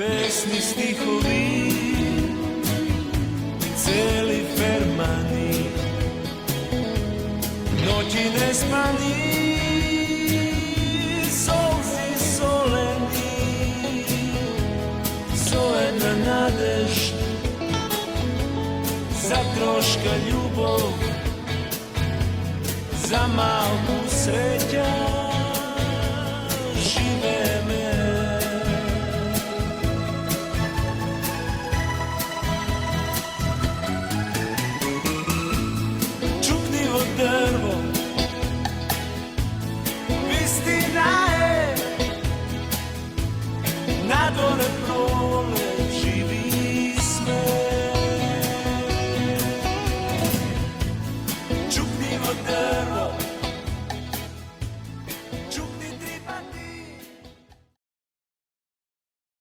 pesni, stihovi, celi fermani, noći nespani, solzi soleni, solena nadež, za troška ljubov, za malku sreća, žive me. Čuknivo drvo, istina je, na dole prođe,